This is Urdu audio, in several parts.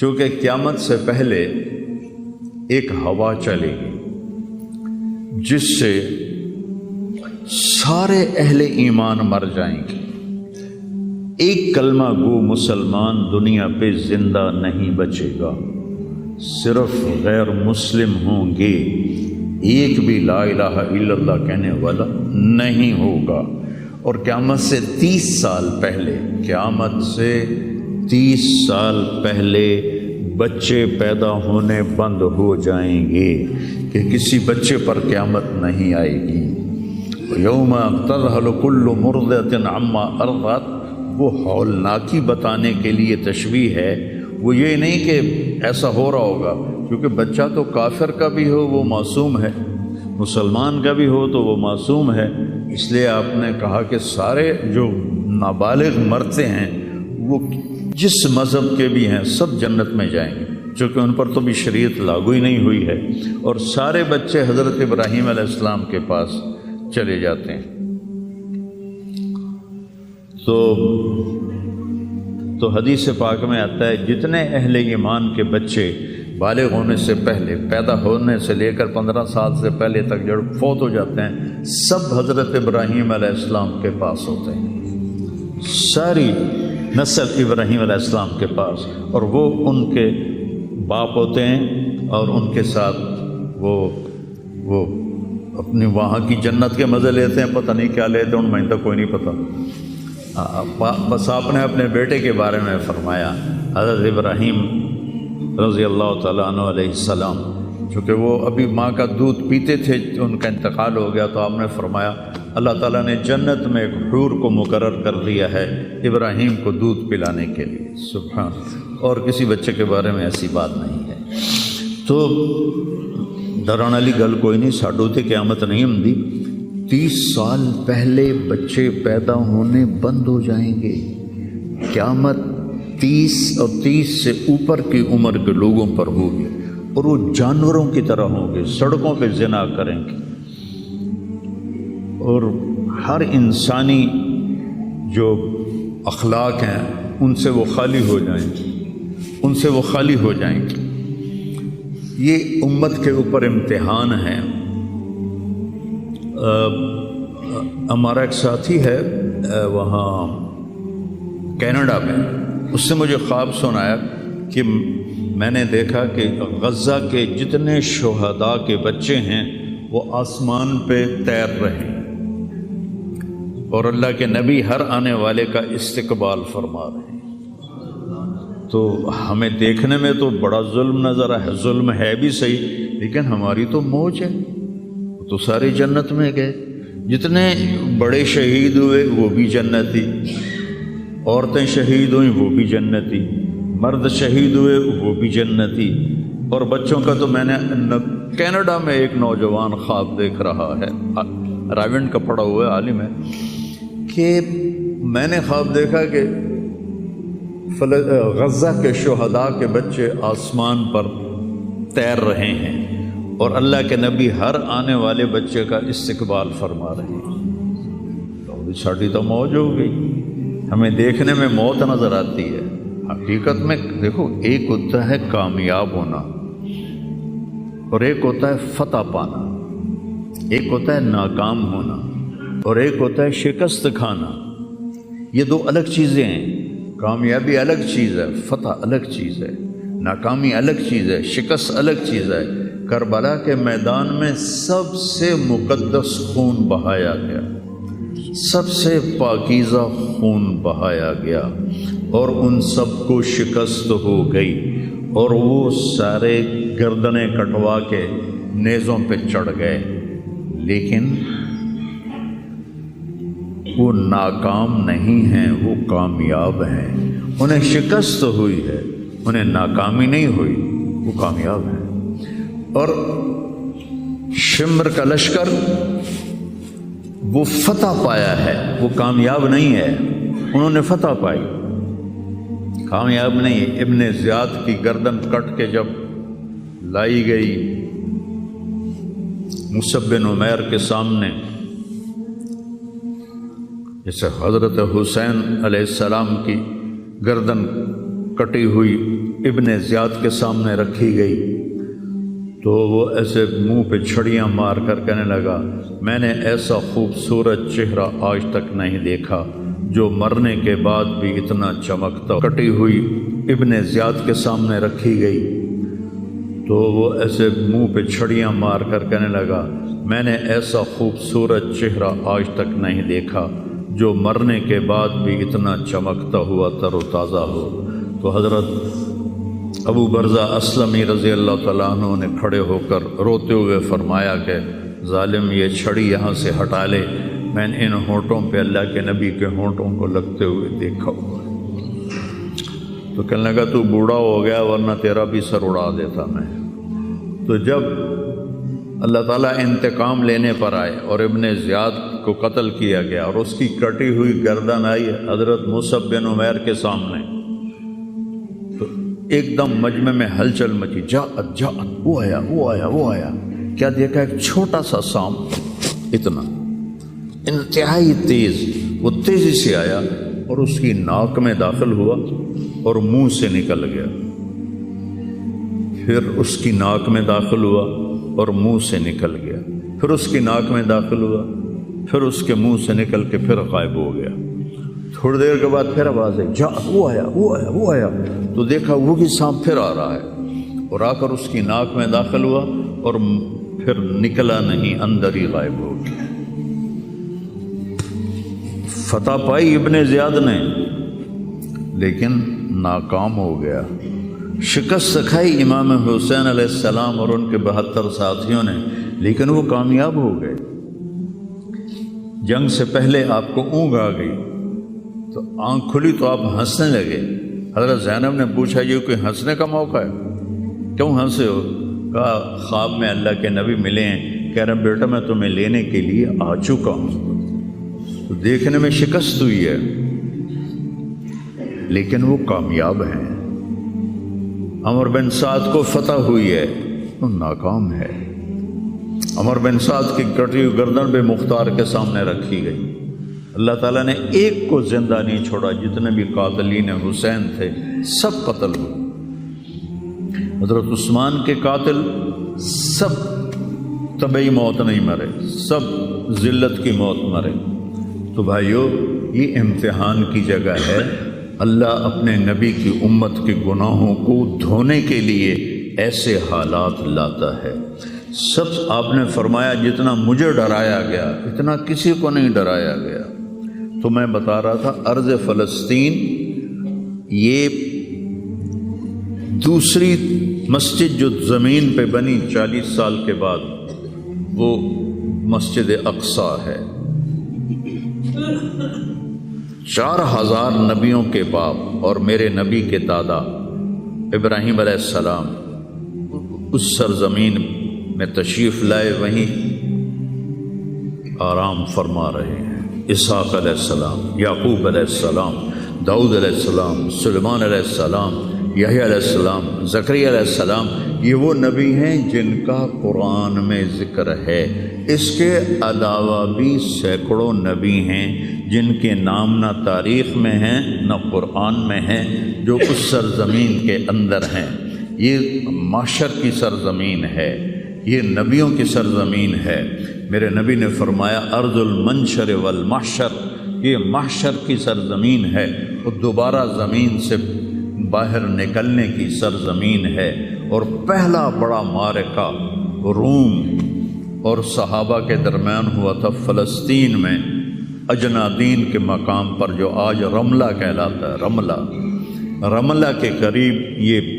چونکہ قیامت سے پہلے ایک ہوا چلے گی جس سے سارے اہل ایمان مر جائیں گے، ایک کلمہ گو مسلمان دنیا پہ زندہ نہیں بچے گا، صرف غیر مسلم ہوں گے، ایک بھی لا الہ الا اللہ کہنے والا نہیں ہوگا۔ اور قیامت سے 30 سال پہلے، قیامت سے 30 سال پہلے بچے پیدا ہونے بند ہو جائیں گے کہ کسی بچے پر قیامت نہیں آئے گی۔ یوم تذہل کل مرضعۃ عما ارضعت، وہ ہولناکی بتانے کے لیے تشبیہ ہے، وہ یہ نہیں کہ ایسا ہو رہا ہوگا، کیونکہ بچہ تو کافر کا بھی ہو وہ معصوم ہے، مسلمان کا بھی ہو تو وہ معصوم ہے، اس لیے آپ نے کہا کہ سارے جو نابالغ مرتے ہیں وہ جس مذہب کے بھی ہیں سب جنت میں جائیں گے، چونکہ ان پر تو بھی شریعت لاگو ہی نہیں ہوئی ہے، اور سارے بچے حضرت ابراہیم علیہ السلام کے پاس چلے جاتے ہیں۔ تو حدیث پاک میں آتا ہے جتنے اہل ایمان کے بچے بالغ ہونے سے پہلے، پیدا ہونے سے لے کر 15 سال سے پہلے تک جو فوت ہو جاتے ہیں، سب حضرت ابراہیم علیہ السلام کے پاس ہوتے ہیں، ساری نسل ابراہیم علیہ السلام کے پاس، اور وہ ان کے باپ ہوتے ہیں، اور ان کے ساتھ وہ اپنی وہاں کی جنت کے مزے لیتے ہیں، پتہ نہیں کیا لیتے ہیں، ان میں تک کوئی نہیں پتہ۔ بس آپ نے اپنے بیٹے کے بارے میں فرمایا، حضرت ابراہیم رضی اللہ تعالیٰ عنہ علیہ السلام، چونکہ وہ ابھی ماں کا دودھ پیتے تھے، ان کا انتقال ہو گیا، تو آپ نے فرمایا اللہ تعالیٰ نے جنت میں ایک حور کو مقرر کر دیا ہے ابراہیم کو دودھ پلانے کے لیے، سبحان، اور کسی بچے کے بارے میں ایسی بات نہیں ہے۔ تو ڈران والی گل کوئی نہیں، ساڈو تے قیامت نہیں ہوندی، 30 سال پہلے بچے پیدا ہونے بند ہو جائیں گے، قیامت 30 اور 30 سے اوپر کی عمر کے لوگوں پر ہوگی، اور وہ جانوروں کی طرح ہوں گے، سڑکوں پہ زنا کریں گے، اور ہر انسانی جو اخلاق ہیں ان سے وہ خالی ہو جائیں گے، ان سے وہ خالی ہو جائیں گے۔ یہ امت کے اوپر امتحان ہے۔ ہمارا ایک ساتھی ہے وہاں کینیڈا میں، اس نے مجھے خواب سنایا کہ میں نے دیکھا کہ غزہ کے جتنے شہداء کے بچے ہیں وہ آسمان پہ تیر رہے ہیں، اور اللہ کے نبی ہر آنے والے کا استقبال فرما رہے ہیں۔ تو ہمیں دیکھنے میں تو بڑا ظلم نظر ہے، ظلم ہے بھی صحیح، لیکن ہماری تو موج ہے، تو سارے جنت میں گئے، جتنے بڑے شہید ہوئے وہ بھی جنتی، عورتیں شہید ہوئیں وہ بھی جنتی، مرد شہید ہوئے وہ بھی جنتی، اور بچوں کا تو میں نے کینیڈا میں ایک نوجوان خواب دیکھ رہا ہے، راونڈ کا پڑھا ہوا ہے، عالم ہے، کہ میں نے خواب دیکھا کہ غزہ کے شہداء کے بچے آسمان پر تیر رہے ہیں، اور اللہ کے نبی ہر آنے والے بچے کا استقبال فرما رہے ہیں۔ تو ساڑی تو موج ہو گئی، ہمیں دیکھنے میں موت نظر آتی ہے، حقیقت میں دیکھو ایک ہوتا ہے کامیاب ہونا، اور ایک ہوتا ہے فتح پانا، ایک ہوتا ہے ناکام ہونا، اور ایک ہوتا ہے شکست کھانا۔ یہ دو الگ چیزیں ہیں، کامیابی الگ چیز ہے، فتح الگ چیز ہے، ناکامی الگ چیز ہے، شکست الگ چیز ہے۔ کربلا کے میدان میں سب سے مقدس خون بہایا گیا، سب سے پاکیزہ خون بہایا گیا، اور ان سب کو شکست ہو گئی، اور وہ سارے گردنیں کٹوا کے نیزوں پہ چڑھ گئے، لیکن وہ ناکام نہیں ہیں، وہ کامیاب ہیں۔ انہیں شکست ہوئی ہے، انہیں ناکامی نہیں ہوئی، وہ کامیاب ہیں۔ اور شمر کا لشکر وہ فتح پایا ہے، وہ کامیاب نہیں ہے، انہوں نے فتح پائی، کامیاب نہیں۔ ابن زیاد کی گردن کٹ کے جب لائی گئی مصعب بن عمیر کے سامنے، جیسے حضرت حسین علیہ السلام کی گردن کٹی ہوئی ابن زیاد کے سامنے رکھی گئی تو وہ ایسے منہ پہ چھڑیاں مار کر کہنے لگا میں نے ایسا خوبصورت چہرہ آج تک نہیں دیکھا جو مرنے کے بعد بھی اتنا چمکتا. کٹی ہوئی ابن زیاد کے سامنے رکھی گئی تو وہ ایسے منہ پہ چھڑیاں مار کر کہنے لگا میں نے ایسا خوبصورت چہرہ آج تک نہیں دیکھا جو مرنے کے بعد بھی اتنا چمکتا ہوا تر و تازہ ہو. تو حضرت ابو برزہ اسلمی رضی اللہ تعالیٰ عنہ نے کھڑے ہو کر روتے ہوئے فرمایا کہ ظالم یہ چھڑی یہاں سے ہٹا لے، میں نے ان ہونٹوں پہ اللہ کے نبی کے ہونٹوں کو لگتے ہوئے دیکھا ہوا. تو کہنے لگا تو بوڑھا ہو گیا ورنہ تیرا بھی سر اڑا دیتا میں. تو جب اللہ تعالیٰ انتقام لینے پر آئے اور ابن زیاد کو قتل کیا گیا اور اس کی کٹی ہوئی گردن آئی حضرت مصعب بن عمیر کے سامنے، تو ایک دم مجمع میں ہلچل مچی. جاءت جاءت، وہ آیا وہ آیا وہ آیا. کیا دیکھا؟ ایک چھوٹا سا سانپ، اتنا انتہائی تیز، وہ تیزی سے آیا اور اس کی ناک میں داخل ہوا اور منہ سے نکل گیا. پھر اس کی ناک میں داخل ہوا اور منہ سے نکل گیا. پھر اس کی ناک میں داخل ہوا، پھر اس کے منہ سے نکل کے پھر غائب ہو گیا. تھوڑی دیر کے بعد پھر آواز ہے جا، وہ آیا وہ آیا وہ آیا. تو دیکھا وہی سانپ پھر آ رہا ہے اور آ کر اس کی ناک میں داخل ہوا اور پھر نکلا نہیں، اندر ہی غائب ہو گیا. فتح پائی ابن زیاد نے لیکن ناکام ہو گیا. شکست کھائی امام حسین علیہ السلام اور ان کے 72 ساتھیوں نے، لیکن وہ کامیاب ہو گئے. جنگ سے پہلے آپ کو اونگ آ گئی تو آنکھ کھلی تو آپ ہنسنے لگے. حضرت زینب نے پوچھا یہ کوئی ہنسنے کا موقع ہے؟ کیوں ہنسے ہو؟ کہا خواب میں اللہ کے نبی ملے ہیں، کہہ رہے بیٹا میں تمہیں لینے کے لیے آ چکا ہوں. تو دیکھنے میں شکست ہوئی ہے لیکن وہ کامیاب ہیں. عمر بن سعد کو فتح ہوئی ہے تو ناکام ہے. عمر بن سعد کی کٹی ہوئی گردن بے مختار کے سامنے رکھی گئی. اللہ تعالیٰ نے ایک کو زندہ نہیں چھوڑا، جتنے بھی قاتلین حسین تھے سب قتل ہوئے. حضرت عثمان کے قاتل سب طبعی موت نہیں مرے، سب ذلت کی موت مرے. تو بھائیو یہ امتحان کی جگہ ہے. اللہ اپنے نبی کی امت کے گناہوں کو دھونے کے لیے ایسے حالات لاتا ہے. سب آپ نے فرمایا جتنا مجھے ڈرایا گیا اتنا کسی کو نہیں ڈرایا گیا. تو میں بتا رہا تھا ارض فلسطین یہ دوسری مسجد جو زمین پہ بنی 40 سال کے بعد وہ مسجد اقصی ہے. 4000 نبیوں کے باپ اور میرے نبی کے دادا ابراہیم علیہ السلام اس سرزمین میں تشریف لائے، وہیں آرام فرما رہے ہیں. اسحاق علیہ السلام، یعقوب علیہ السلام، داؤد علیہ السلام، سلیمان علیہ السلام، یحییٰ علیہ السلام، زکریا علیہ السلام، یہ وہ نبی ہیں جن کا قرآن میں ذکر ہے. اس کے علاوہ بھی سینکڑوں نبی ہیں جن کے نام نہ تاریخ میں ہیں نہ قرآن میں ہیں، جو اس سرزمین کے اندر ہیں. یہ معشر کی سرزمین ہے، یہ نبیوں کی سرزمین ہے. میرے نبی نے فرمایا ارض المنشر والمحشر، یہ محشر کی سرزمین ہے اور دوبارہ زمین سے باہر نکلنے کی سرزمین ہے. اور پہلا بڑا معرکہ روم اور صحابہ کے درمیان ہوا تھا فلسطین میں، اجنادین کے مقام پر جو آج رملہ کہلاتا ہے. رملہ کے قریب یہ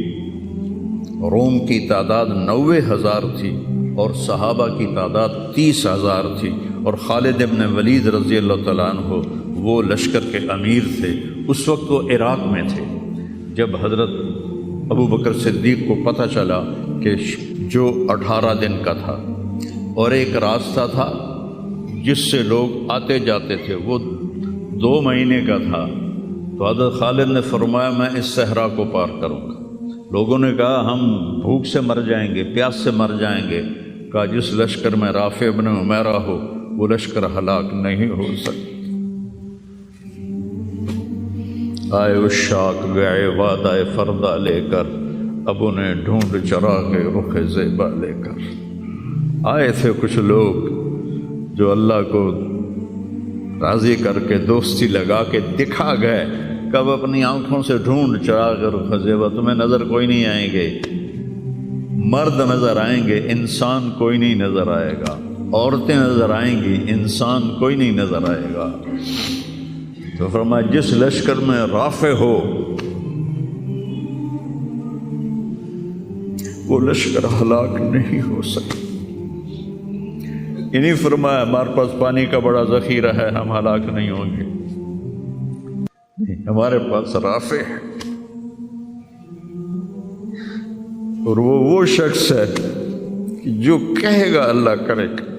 روم کی تعداد 90,000 تھی اور صحابہ کی تعداد 30,000 تھی. اور خالد ابن ولید رضی اللہ تعالیٰ عنہ وہ لشکر کے امیر تھے. اس وقت وہ عراق میں تھے. جب حضرت ابو بکر صدیق کو پتہ چلا کہ جو 18 دن کا تھا اور ایک راستہ تھا جس سے لوگ آتے جاتے تھے وہ 2 مہینے کا تھا، تو حضرت خالد نے فرمایا میں اس صحرا کو پار کروں گا. لوگوں نے کہا ہم بھوک سے مر جائیں گے، پیاس سے مر جائیں گے. کہا جس لشکر میں رافع ابن عمیرہ ہو وہ لشکر ہلاک نہیں ہو سکتا. آئے اشاق گئے وعدہ فردہ لے کر، اب انہیں ڈھونڈ چراغ رخ زیبا لے کر۔ آئے تھے کچھ لوگ جو اللہ کو راضی کر کے دوستی لگا کے دکھا گئے، کب اپنی آنکھوں سے ڈھونڈ چراغ رخ زیبا، تمہیں نظر کوئی نہیں آئیں گے، مرد نظر آئیں گے، انسان کوئی نہیں نظر آئے گا، عورتیں نظر آئیں گی، انسان کوئی نہیں نظر آئے گا۔ تو فرمایا جس لشکر میں رافع ہو وہ لشکر ہلاک نہیں ہو سکتا۔ انہیں فرمایا ہمارے پاس پانی کا بڑا ذخیرہ ہے، ہم ہلاک نہیں ہوں گے، نہیں، ہمارے پاس رافع ہے، اور وہ شخص ہے کہ جو کہے گا اللہ کرے گا۔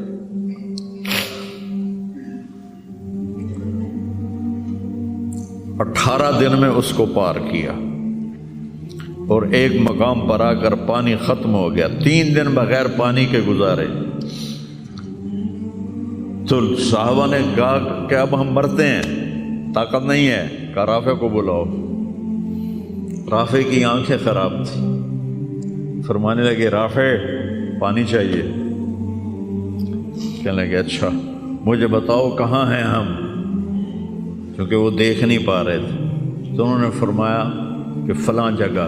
18 دن میں اس کو پار کیا، اور ایک مقام پر آ کر پانی ختم ہو گیا، 3 دن بغیر پانی کے گزارے۔ تو صحابہ نے کہا کہ اب ہم مرتے ہیں، طاقت نہیں ہے، کہا رافع کو بلاؤ۔ رافع کی آنکھیں خراب تھی، فرمانے لگے رافع پانی چاہیے۔ کہنے لگے اچھا مجھے بتاؤ کہاں ہیں ہم، کیونکہ وہ دیکھ نہیں پا رہے تھے۔ تو انہوں نے فرمایا کہ فلاں جگہ۔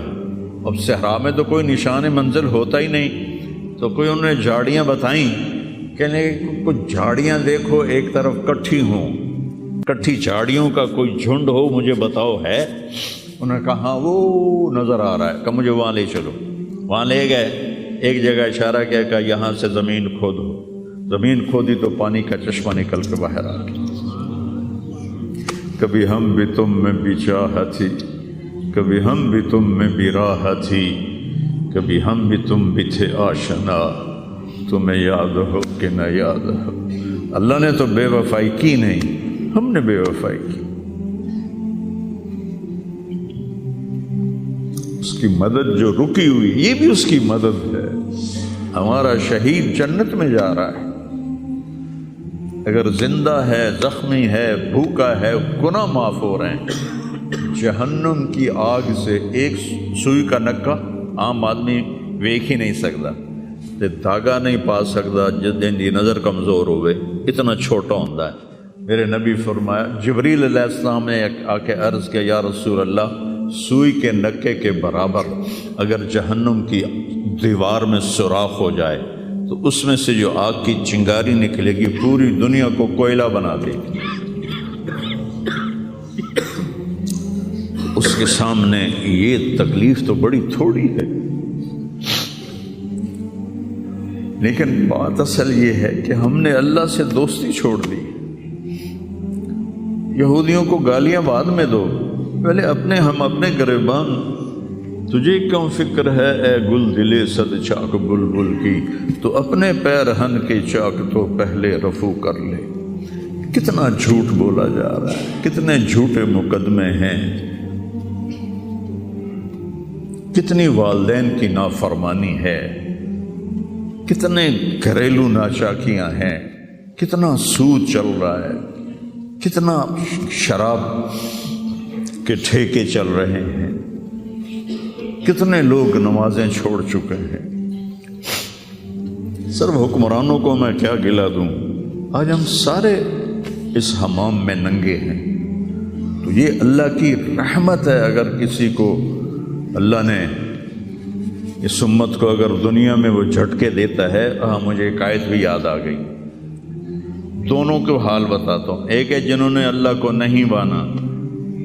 اب صحرا میں تو کوئی نشان منزل ہوتا ہی نہیں، تو کوئی انہوں نے جھاڑیاں بتائیں، کہنے لگے کچھ جھاڑیاں دیکھو ایک طرف کٹھی ہوں، کٹھی جھاڑیوں کا کوئی جھنڈ ہو، مجھے بتاؤ ہے؟ انہوں نے کہا ہاں وہ نظر آ رہا ہے، کہ مجھے وہاں لے چلو۔ وہاں لے گئے، ایک جگہ اشارہ کیا کہ یہاں سے زمین کھودو، زمین کھودی تو پانی کا چشمہ نکل کے باہر آ گیا۔ کبھی ہم بھی تم میں بھی چاہ تھی، کبھی ہم بھی تم میں بھی راہ تھی، کبھی ہم بھی تم بھی تھے آشنا، تمہیں یاد ہو کہ نہ یاد ہو۔ اللہ نے تو بے وفائی کی نہیں، ہم نے بے وفائی کی۔ اس کی مدد جو رکی ہوئی، یہ بھی اس کی مدد ہے۔ ہمارا شہید جنت میں جا رہا ہے، اگر زندہ ہے، زخمی ہے، بھوکا ہے، گناہ معاف ہو رہے ہیں۔ جہنم کی آگ سے ایک سوئی کا نکا عام آدمی ویکھ ہی نہیں سکتا، دھاگا نہیں پا سکتا، جس دن کی نظر کمزور ہوئے، اتنا چھوٹا ہوتا ہے۔ میرے نبی فرمایا، جبریل علیہ السلام نے آ کے عرض کیا یا رسول اللہ، سوئی کے نکے کے برابر اگر جہنم کی دیوار میں سوراخ ہو جائے تو اس میں سے جو آگ کی چنگاری نکلے گی پوری دنیا کو کوئلہ بنا دے گی۔ اس کے سامنے یہ تکلیف تو بڑی تھوڑی ہے، لیکن بات اصل یہ ہے کہ ہم نے اللہ سے دوستی چھوڑ دی۔ یہودیوں کو گالیاں بعد میں دو، پہلے ہم اپنے گریبان۔ تجھے کیوں فکر ہے اے گل دلے صد چاک بلبل کی، تو اپنے پیرہن کے چاک تو پہلے رفو کر لے۔ کتنا جھوٹ بولا جا رہا ہے، کتنے جھوٹے مقدمے ہیں، کتنی والدین کی نافرمانی ہے، کتنے گھریلو ناچاکیاں ہیں، کتنا سود چل رہا ہے، کتنا شراب کے ٹھیکے چل رہے ہیں، کتنے لوگ نمازیں چھوڑ چکے ہیں۔ صرف حکمرانوں کو میں کیا گلہ دوں، آج ہم سارے اس حمام میں ننگے ہیں۔ تو یہ اللہ کی رحمت ہے، اگر کسی کو اللہ نے اس امت کو اگر دنیا میں وہ جھٹکے دیتا ہے۔ مجھے ایک آیت بھی یاد آ گئی، دونوں کو حال بتاتا ہوں۔ ایک ہے جنہوں نے اللہ کو نہیں مانا،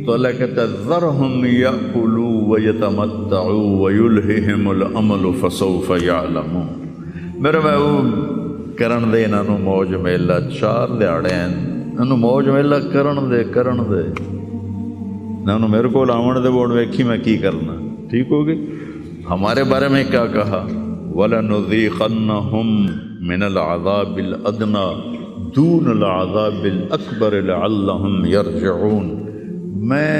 تو اللہ کہتا ہے ذرہم یأکلوا ویتمتعوا ویلہہم الامل فسوف یعلمون۔ میرے محبوب کرن دے انہوں موج میلہ، 4 دیہڑے ہیں انہوں موج میلہ کرن دے انہوں میرے کو لاون دے بوڑ ویکھی میں کی کرنا، ٹھیک ہوگی۔ ہمارے بارے میں کیا کہا، وَلَنُذِيقَنَّهُم مِّنَ الْعَذَابِ الْأَدْنَىٰ دُونَ الْعَذَابِ الْأَكْبَرِ لَعَلَّهُمْ يَرْجِعُونَ۔ میں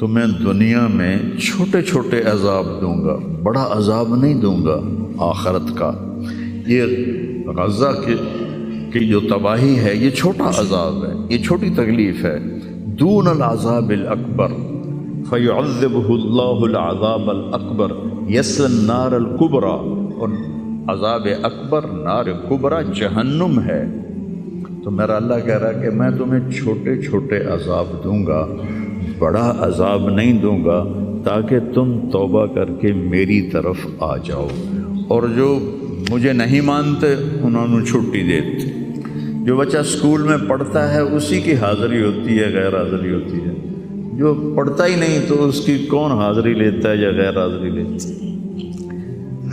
تمہیں دنیا میں چھوٹے چھوٹے عذاب دوں گا، بڑا عذاب نہیں دوں گا آخرت کا۔ یہ غزہ کی جو تباہی ہے یہ چھوٹا عذاب ہے، یہ چھوٹی تکلیف ہے۔ دون العذاب الاکبر، فَيُعَذِّبُهُ اللَّهُ الْعَذَابَ الْأَكْبَرَ يَصْلَى النَّارَ الْكُبْرَى، اور عذاب اکبر نار کبرا جہنم ہے۔ تو میرا اللہ کہہ رہا ہے کہ میں تمہیں چھوٹے چھوٹے عذاب دوں گا، بڑا عذاب نہیں دوں گا، تاکہ تم توبہ کر کے میری طرف آ جاؤ، اور جو مجھے نہیں مانتے انہوں نے چھٹی دیتی۔ جو بچہ اسکول میں پڑھتا ہے اسی کی حاضری ہوتی ہے، غیر حاضری ہوتی ہے۔ جو پڑھتا ہی نہیں تو اس کی کون حاضری لیتا ہے یا غیر حاضری لیتا ہے؟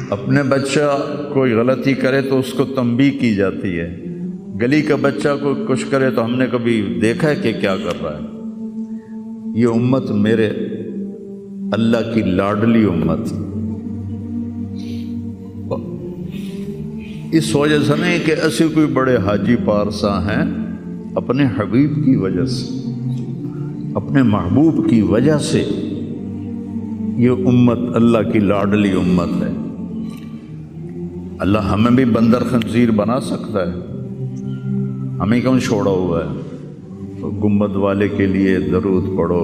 اپنے بچہ کوئی غلطی کرے تو اس کو تنبیہ کی جاتی ہے، گلی کا بچہ کوئی کچھ کرے تو ہم نے کبھی دیکھا ہے کہ کیا کر رہا ہے؟ یہ امت میرے اللہ کی لاڈلی امت، اس وجہ سے نہیں کہ ایسے کوئی بڑے حاجی پارسا ہیں، اپنے حبیب کی وجہ سے، اپنے محبوب کی وجہ سے یہ امت اللہ کی لاڈلی امت ہے۔ اللہ ہمیں بھی بندر خنزیر بنا سکتا ہے، ہمیں کیوں چھوڑا ہوا ہے؟ تو گنبد والے کے لیے درود پڑھو،